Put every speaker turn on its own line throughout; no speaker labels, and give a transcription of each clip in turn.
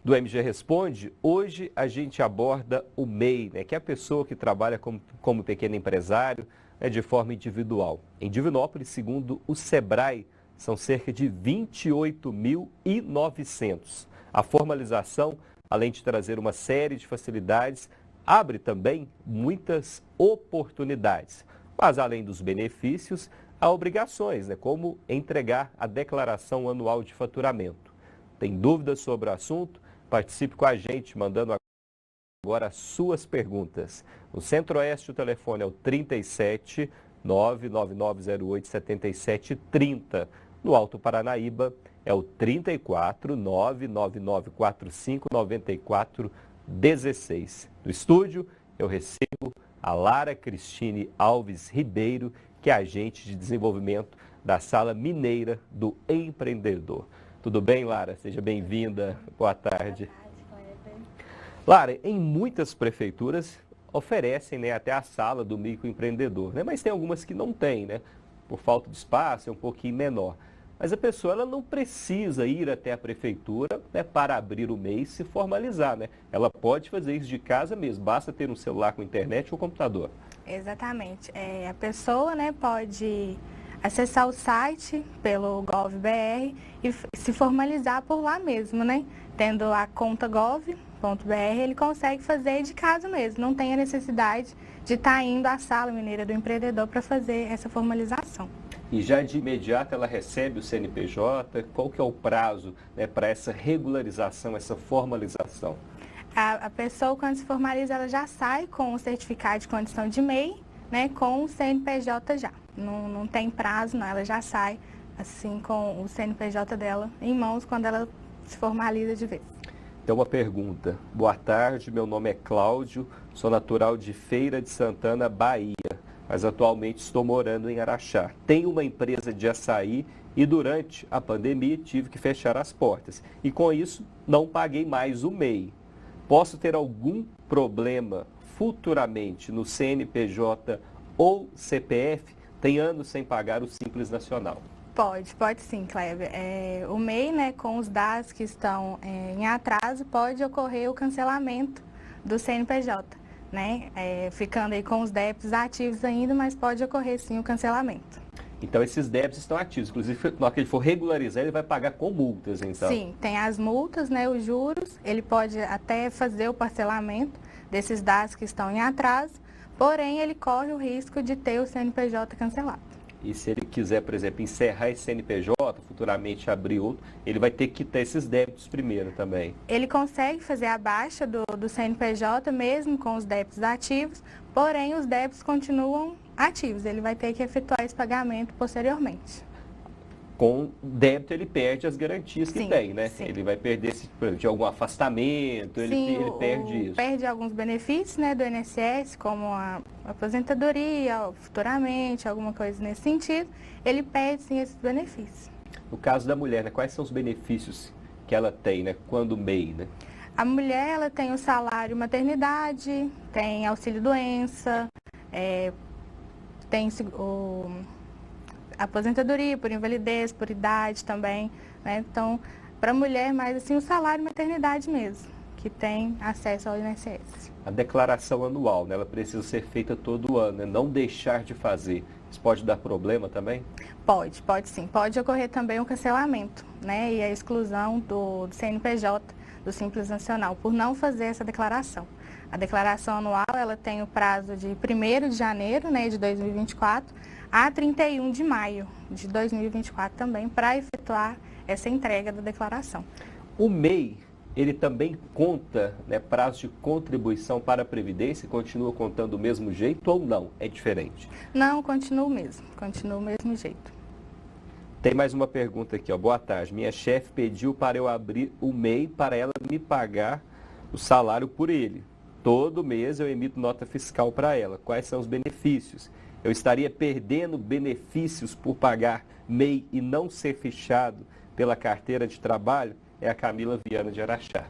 do MG Responde, hoje a gente aborda o MEI, né, que é a pessoa que trabalha como pequeno empresário, né, de forma individual. Em Divinópolis, segundo o Sebrae, são cerca de 28.900. A formalização, além de trazer uma série de facilidades, abre também muitas oportunidades. Mas, além dos benefícios, há obrigações, né, como entregar a declaração anual de faturamento. Tem dúvidas sobre o assunto? Participe com a gente, mandando agora as suas perguntas. No Centro-Oeste, o telefone é o 37 99908 7730. No Alto Paranaíba, é o 34 99945 9416. No estúdio, eu recebo a Lara Cristine Alves Ribeiro, que é agente de desenvolvimento da Sala Mineira do Empreendedor. Tudo bem, Lara? Seja bem-vinda. Boa tarde.
Boa tarde, Kleber.
Lara, em muitas prefeituras oferecem, né, até a sala do microempreendedor, né? Mas tem algumas que não têm, né? Por falta de espaço, é um pouquinho menor. Mas a pessoa ela não precisa ir até a prefeitura, né, para abrir o MEI e se formalizar, né? Ela pode fazer isso de casa mesmo, basta ter um celular com internet ou computador.
Exatamente. A pessoa, né, pode acessar o site pelo Gov.br e se formalizar por lá mesmo, né? Tendo a conta gov.br, ele consegue fazer de casa mesmo, não tem a necessidade de estar indo à Sala Mineira do Empreendedor para fazer essa formalização.
E já de imediato ela recebe o CNPJ? Qual que é o prazo, né, para essa regularização, essa formalização?
A pessoa, quando se formaliza, ela já sai com o certificado de condição de MEI, né, com o CNPJ já. Não tem prazo, não, ela já sai assim com o CNPJ dela em mãos quando ela se formaliza de vez.
Tem uma pergunta. Boa tarde, meu nome é Cláudio, sou natural de Feira de Santana, Bahia, mas atualmente estou morando em Araxá. Tenho uma empresa de açaí e durante a pandemia tive que fechar as portas. E com isso não paguei mais o MEI. Posso ter algum problema futuramente no CNPJ ou CPF? Tem anos sem pagar o Simples Nacional.
Pode sim, Kleber. O MEI, né, com os dados que estão em atraso, pode ocorrer o cancelamento do CNPJ, né? Ficando aí com os débitos ativos ainda, mas pode ocorrer sim o cancelamento.
Então esses débitos estão ativos, inclusive na hora que ele for regularizar, ele vai pagar com multas, então?
Sim, tem as multas, né, os juros, ele pode até fazer o parcelamento desses dados que estão em atraso, porém ele corre o risco de ter o CNPJ cancelado.
E se ele quiser, por exemplo, encerrar esse CNPJ, futuramente abrir outro, ele vai ter que ter esses débitos primeiro também?
Ele consegue fazer a baixa do CNPJ mesmo com os débitos ativos, porém os débitos continuam ativos, ele vai ter que efetuar esse pagamento posteriormente.
Com débito ele perde as garantias que
Sim,
tem, né?
sim.
Ele vai perder, por exemplo, de algum afastamento, ele perde isso.
Perde alguns benefícios, né, do INSS, como a aposentadoria, futuramente, alguma coisa nesse sentido, ele perde sim esses benefícios.
No caso da mulher, né, quais são os benefícios que ela tem, né, quando MEI, né?
A mulher, ela tem o salário maternidade, tem auxílio doença, tem aposentadoria por invalidez, por idade também, né? Então, para a mulher, mais assim, o salário maternidade mesmo, que tem acesso ao INSS.
A declaração anual, né, ela precisa ser feita todo ano, né? Não deixar de fazer. Isso pode dar problema também?
Pode sim. Pode ocorrer também o cancelamento, né? E a exclusão do CNPJ, do Simples Nacional, por não fazer essa declaração. A declaração anual, ela tem o prazo de 1º de janeiro, né, de 2024, a 31 de maio de 2024 também, para efetuar essa entrega da declaração.
O MEI, ele também conta, né, prazo de contribuição para a Previdência? Continua contando do mesmo jeito ou não? É diferente?
Não, continua o mesmo jeito.
Tem mais uma pergunta aqui, ó. Boa tarde. Minha chefe pediu para eu abrir o MEI para ela me pagar o salário por ele. Todo mês eu emito nota fiscal para ela. Quais são os benefícios? Eu estaria perdendo benefícios por pagar MEI e não ser fichado pela carteira de trabalho? É a Camila Viana de Araxá.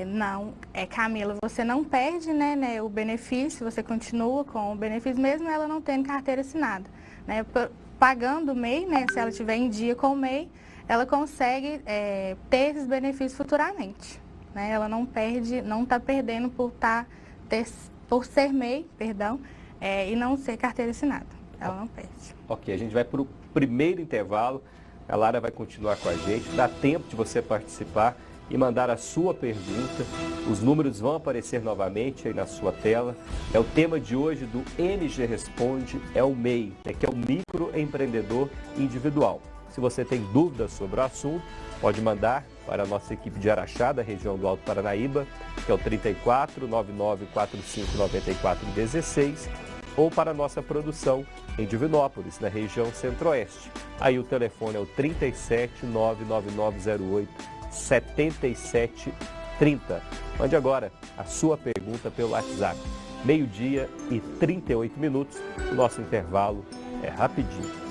Não, Camila, você não perde, né, o benefício, você continua com o benefício, mesmo ela não tendo carteira assinada. Né, pagando o MEI, né, se ela estiver em dia com o MEI, ela consegue ter esses benefícios futuramente. né? Ela não perde, não está perdendo por ser MEI, perdão, e não ser carteira assinada. Ela não perde.
Ok, a gente vai para o primeiro intervalo. A Lara vai continuar com a gente. Dá tempo de você participar e mandar a sua pergunta. Os números vão aparecer novamente aí na sua tela. É o tema de hoje do MG Responde, é o MEI, que é o microempreendedor individual. Se você tem dúvidas sobre o assunto, pode mandar para a nossa equipe de Araxá, da região do Alto Paranaíba, que é o 34 9945 9416, ou para a nossa produção em Divinópolis, na região Centro-Oeste. Aí o telefone é o 37 99908 7730. Mande agora a sua pergunta pelo WhatsApp. 12h38. O nosso intervalo é rapidinho.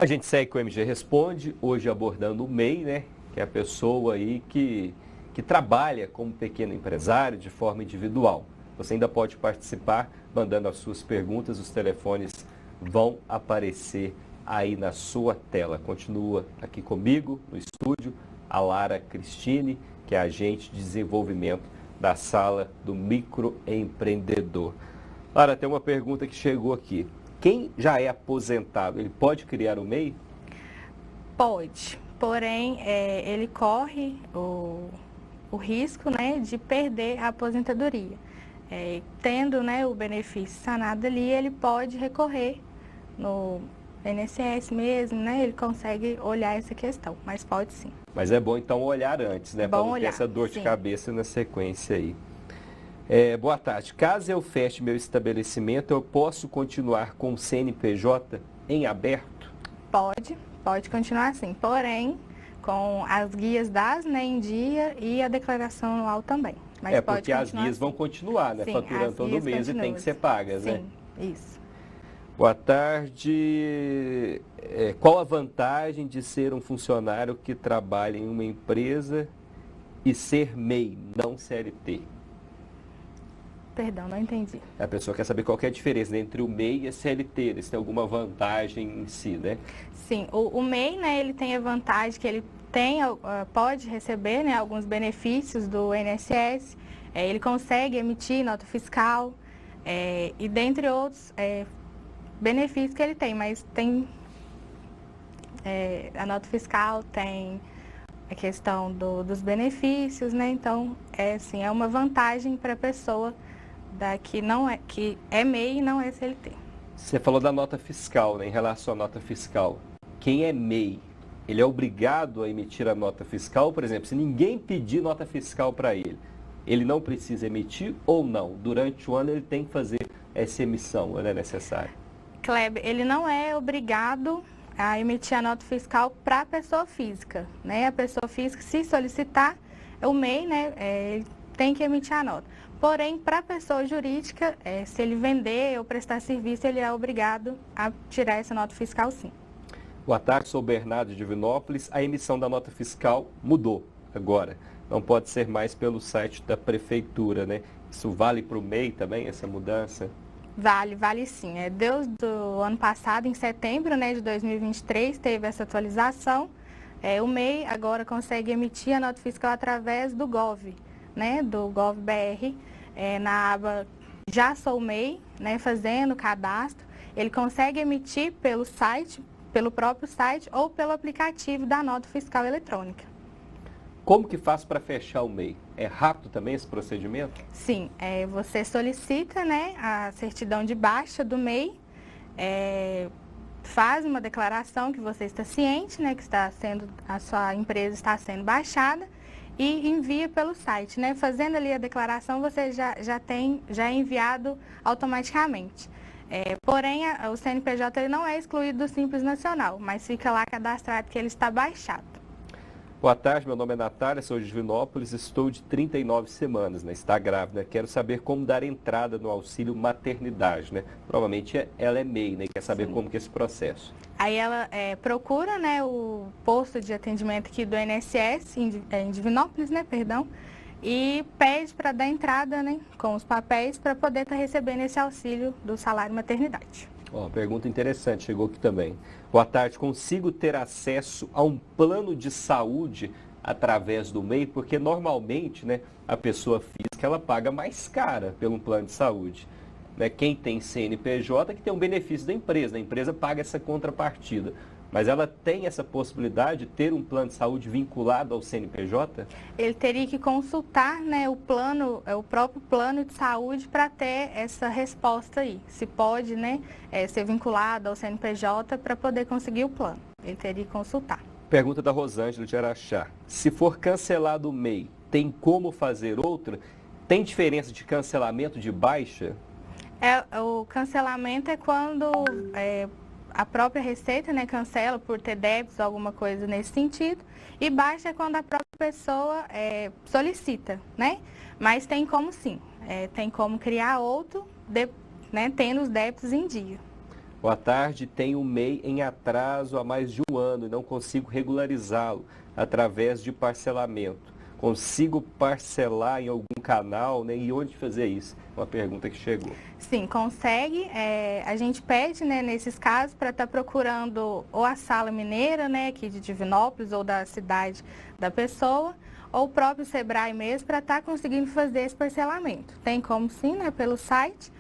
A gente segue com o MG Responde, hoje abordando o MEI, que é a pessoa aí que trabalha como pequeno empresário de forma individual. Você ainda pode participar mandando as suas perguntas, os telefones vão aparecer aí na sua tela. Continua aqui comigo no estúdio a Lara Cristine, que é agente de desenvolvimento da Sala do Microempreendedor. Lara, tem uma pergunta que chegou aqui. Quem já é aposentado, ele pode criar o MEI?
Pode, porém, ele corre o risco, de perder a aposentadoria. Tendo, o benefício sanado ali, ele pode recorrer no INSS mesmo, ele consegue olhar essa questão, mas pode sim.
Mas é bom então olhar antes, para não ter essa dor de cabeça na sequência aí. Boa tarde. Caso eu feche meu estabelecimento, eu posso continuar com o CNPJ em aberto?
Pode continuar sim. Porém, com as guias das em dia e a declaração anual também. Mas
porque as guias vão continuar, sim, faturando todo mês e tem que ser pagas,
sim, isso.
Boa tarde. Qual a vantagem de ser um funcionário que trabalha em uma empresa e ser MEI, não CLT?
Perdão, não entendi.
A pessoa quer saber qual que é a diferença entre o MEI e a CLT, se tem alguma vantagem em si,
Sim, o MEI, ele tem a vantagem que ele pode receber, alguns benefícios do INSS, ele consegue emitir nota fiscal, e dentre outros benefícios que ele tem, mas tem a nota fiscal, tem a questão dos benefícios, então é uma vantagem para a pessoa que é MEI e não é CLT.
Você falou da nota fiscal, em relação à nota fiscal. Quem é MEI, ele é obrigado a emitir a nota fiscal? Por exemplo, se ninguém pedir nota fiscal para ele não precisa emitir ou não? Durante o ano ele tem que fazer essa emissão, não é necessário?
Kleber, ele não é obrigado a emitir a nota fiscal para a pessoa física, A pessoa física, se solicitar, o MEI, ele tem que emitir a nota. Porém, para a pessoa jurídica, se ele vender ou prestar serviço, ele é obrigado a tirar essa nota fiscal, sim.
Boa tarde, sou o Bernardo de Divinópolis. A emissão da nota fiscal mudou agora. Não pode ser mais pelo site da prefeitura, Isso vale para o MEI também, essa mudança?
Vale sim. Desde o ano passado, em setembro de 2023, teve essa atualização. O MEI agora consegue emitir a nota fiscal através do GOV, do GOV.br, na aba Já Sou MEI, fazendo o cadastro. Ele consegue emitir pelo site, pelo próprio site ou pelo aplicativo da nota fiscal eletrônica.
Como que faz para fechar o MEI? É rápido também esse procedimento?
Sim, você solicita a certidão de baixa do MEI, faz uma declaração que você está ciente, que a sua empresa está sendo baixada e envia pelo site, Fazendo ali a declaração, você já é enviado automaticamente. Porém, o CNPJ ele não é excluído do Simples Nacional, mas fica lá cadastrado que ele está baixado.
Boa tarde, meu nome é Natália, sou de Divinópolis, estou de 39 semanas, né? Está grávida. Quero saber como dar entrada no auxílio maternidade, né? Provavelmente ela é MEI, né? Quer saber como que é esse processo.
Aí ela procura, né, o posto de atendimento aqui do INSS, em Divinópolis, né, perdão, e pede para dar entrada, né, com os papéis para poder estar recebendo esse auxílio do salário maternidade.
Ó, pergunta interessante, chegou aqui também. Boa tarde, consigo ter acesso a um plano de saúde através do MEI? Porque normalmente, né, a pessoa física ela paga mais cara pelo plano de saúde. Né? Quem tem CNPJ que tem um benefício da empresa, a empresa paga essa contrapartida. Mas ela tem essa possibilidade de ter um plano de saúde vinculado ao CNPJ?
Ele teria que consultar, né, o próprio plano de saúde para ter essa resposta aí. Se pode, né, ser vinculado ao CNPJ para poder conseguir o plano. Ele teria que consultar.
Pergunta da Rosângela de Araxá. Se for cancelado o MEI, tem como fazer outra? Tem diferença de cancelamento de baixa?
O cancelamento é quando a própria Receita, né, cancela por ter débitos, alguma coisa nesse sentido, e baixa é quando a própria pessoa solicita, né? Mas tem como sim, tem como criar outro, né, tendo os débitos em dia.
Boa tarde, tenho o MEI em atraso há mais de um ano e não consigo regularizá-lo através de parcelamento. Consigo parcelar em algum canal, né? E onde fazer isso? Uma pergunta que chegou.
Sim, consegue. A gente pede, né, nesses casos, para estar procurando ou a Sala Mineira, né, aqui de Divinópolis, ou da cidade da pessoa, ou o próprio Sebrae mesmo, para estar conseguindo fazer esse parcelamento. Tem como sim, né, pelo site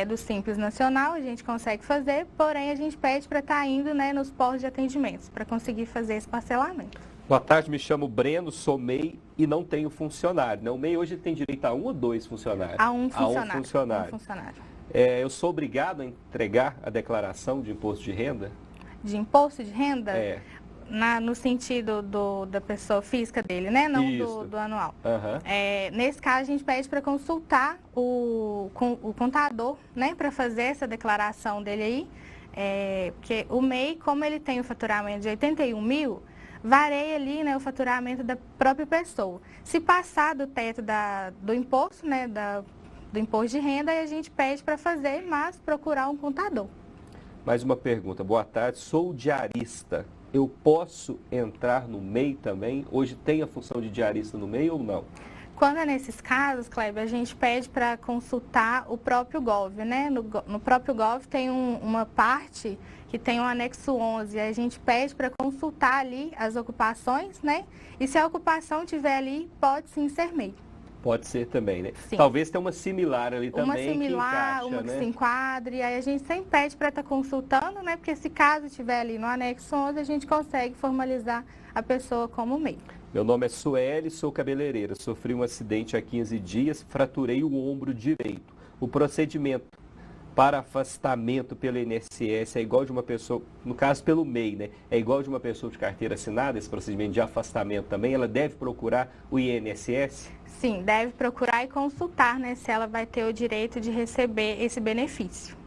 do Simples Nacional, a gente consegue fazer, porém a gente pede para estar indo, né, nos postos de atendimentos, para conseguir fazer esse parcelamento.
Boa tarde, me chamo Breno, sou MEI e não tenho funcionário. Né? O MEI hoje tem direito a um ou dois funcionários?
A um funcionário.
A um funcionário.
Um funcionário.
Eu sou obrigado a entregar a declaração de imposto de renda?
De imposto de renda? No sentido da pessoa física dele, né? Não do anual.
Uhum.
Nesse caso, a gente pede para consultar o contador, né? Para fazer essa declaração dele aí. Porque o MEI, como ele tem o faturamento de 81 mil, varia ali, né, o faturamento da própria pessoa. Se passar do teto do imposto, né, do imposto de renda, aí a gente pede para fazer, mas procurar um contador.
Mais uma pergunta. Boa tarde, sou diarista. Eu posso entrar no MEI também? Hoje tem a função de diarista no MEI ou não?
Quando é nesses casos, Kleber, a gente pede para consultar o próprio GOV, né? No próprio GOV tem uma parte que tem o anexo 11, a gente pede para consultar ali as ocupações, né? E se a ocupação tiver ali, pode sim ser MEI.
Pode ser também, né?
Sim.
Talvez tenha uma similar ali também.
Uma similar,
que encaixa,
uma
né?
que se enquadre, aí a gente sempre pede para estar consultando, né? Porque se caso tiver ali no anexo 11, a gente consegue formalizar a pessoa como MEI.
Meu nome é Sueli, sou cabeleireira. Sofri um acidente há 15 dias, fraturei o ombro direito. O procedimento para afastamento pelo INSS é igual de uma pessoa, no caso pelo MEI, né? É igual de uma pessoa de carteira assinada, esse procedimento de afastamento também? Ela deve procurar o INSS?
Sim, deve procurar e consultar, né? Se ela vai ter o direito de receber esse benefício.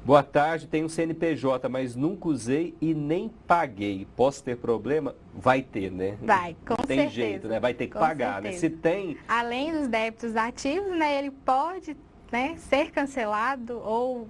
Boa tarde, tenho um CNPJ, mas nunca usei e nem paguei. Posso ter problema? Vai ter, né?
Vai, com certeza.
Tem jeito, né? Vai ter que pagar, né? Se tem...
Além dos débitos ativos, né? Ele pode, né, ser cancelado ou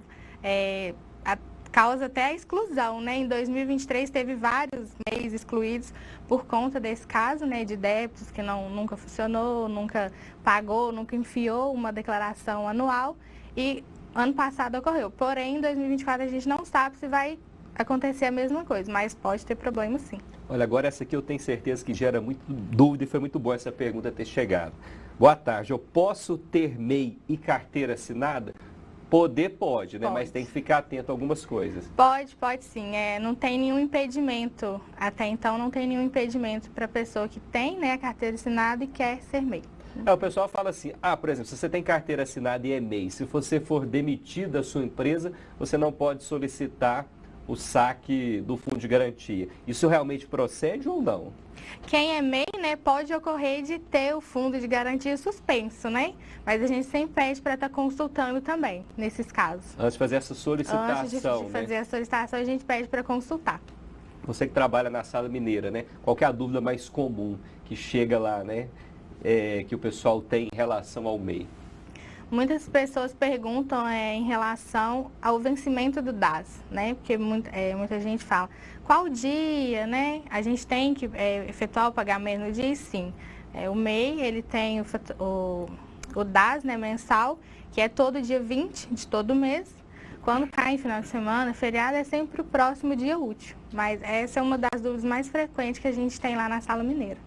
causa até a exclusão, né? Em 2023 teve vários MEIs excluídos por conta desse caso, né? De débitos que nunca funcionou, nunca pagou, nunca enfiou uma declaração anual e... Ano passado ocorreu, porém em 2024 a gente não sabe se vai acontecer a mesma coisa, mas pode ter problema sim.
Olha, agora essa aqui eu tenho certeza que gera muito dúvida e foi muito boa essa pergunta ter chegado. Boa tarde, eu posso ter MEI e carteira assinada? Poder pode, né?
Pode.
Mas tem que ficar atento a algumas coisas.
Pode sim. Não tem nenhum impedimento, até então não tem nenhum impedimento para a pessoa que tem, né, a carteira assinada e quer ser MEI.
O pessoal fala assim, por exemplo, se você tem carteira assinada e é MEI, se você for demitido da sua empresa, você não pode solicitar o saque do fundo de garantia. Isso realmente procede ou não?
Quem é MEI, né, pode ocorrer de ter o fundo de garantia suspenso, né? Mas a gente sempre pede para estar consultando também, nesses casos.
Antes de fazer essa solicitação,
Antes de fazer a solicitação, a gente pede para consultar.
Você que trabalha na Sala Mineira, né? Qual que é a dúvida mais comum que chega lá, né? Que o pessoal tem em relação ao MEI?
Muitas pessoas perguntam em relação ao vencimento do DAS, né? Porque muita gente fala, qual dia, né? A gente tem que efetuar o pagamento no dia? E sim. O MEI, ele tem o DAS, né, mensal, que é todo dia 20 de todo mês. Quando cai em final de semana, feriado é sempre o próximo dia útil. Mas essa é uma das dúvidas mais frequentes que a gente tem lá na Sala Mineira.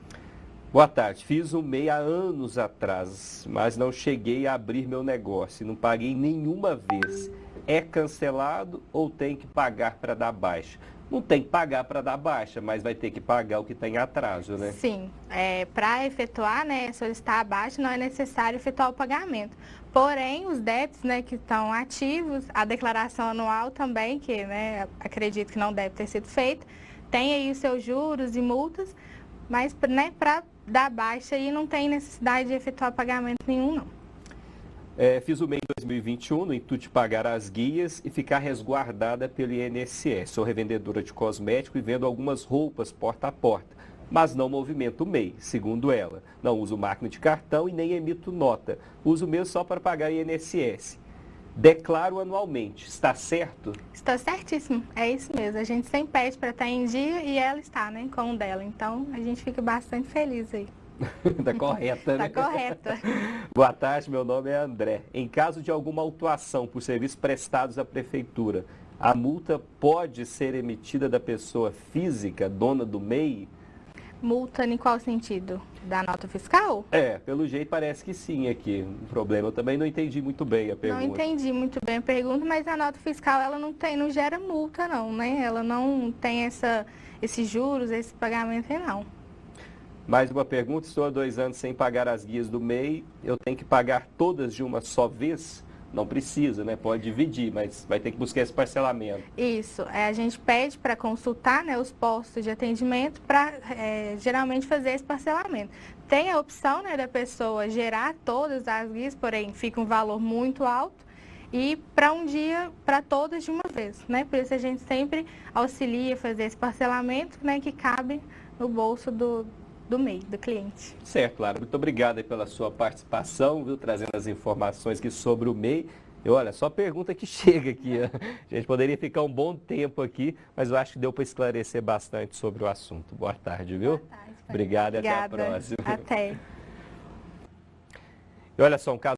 Boa tarde, fiz o MEI há anos atrás, mas não cheguei a abrir meu negócio e não paguei nenhuma vez. É cancelado ou tem que pagar para dar baixa? Não tem que pagar para dar baixa, mas vai ter que pagar o que tem atraso, né?
Sim, para efetuar, né, solicitar a baixa, não é necessário efetuar o pagamento. Porém, os débitos, né, que estão ativos, a declaração anual também, que, né, acredito que não deve ter sido feita, tem aí os seus juros e multas, mas, né, para dar baixa aí não tem necessidade de efetuar pagamento nenhum, não.
Fiz o MEI em 2021 no intuito de pagar as guias e ficar resguardada pelo INSS. Sou revendedora de cosmético e vendo algumas roupas porta a porta, mas não movimento o MEI, segundo ela. Não uso máquina de cartão e nem emito nota. Uso o mesmo só para pagar INSS. Declaro anualmente. Está certo?
Está certíssimo, é isso mesmo. A gente sempre pede para estar em dia e ela está, né, com o dela. Então, a gente fica bastante feliz aí.
Está correta, né?
Está correta.
Boa tarde, meu nome é André. Em caso de alguma autuação por serviços prestados à Prefeitura, a multa pode ser emitida da pessoa física, dona do MEI?
Multa em qual sentido? Da nota fiscal?
Pelo jeito parece que sim aqui. O problema, eu também não entendi muito bem a pergunta.
Não entendi muito bem a pergunta, mas a nota fiscal ela não gera multa não, né? Ela não tem esses juros, esse pagamento aí não.
Mais uma pergunta, estou há 2 anos sem pagar as guias do MEI, eu tenho que pagar todas de uma só vez? Não precisa, né? Pode dividir, mas vai ter que buscar esse parcelamento.
Isso, a gente pede para consultar, né, os postos de atendimento para geralmente fazer esse parcelamento. Tem a opção, né, da pessoa gerar todas as guias, porém fica um valor muito alto e para um dia, para todas de uma vez, né? Por isso a gente sempre auxilia a fazer esse parcelamento, né, que cabe no bolso do MEI, do cliente.
Certo, Lara. Muito obrigado aí pela sua participação, viu? Trazendo as informações aqui sobre o MEI. E olha, só pergunta que chega aqui. A gente poderia ficar um bom tempo aqui, mas eu acho que deu para esclarecer bastante sobre o assunto. Boa tarde, viu?
Boa tarde.
Obrigado e
Obrigada.
até a próxima.
Até.
E olha só, um caso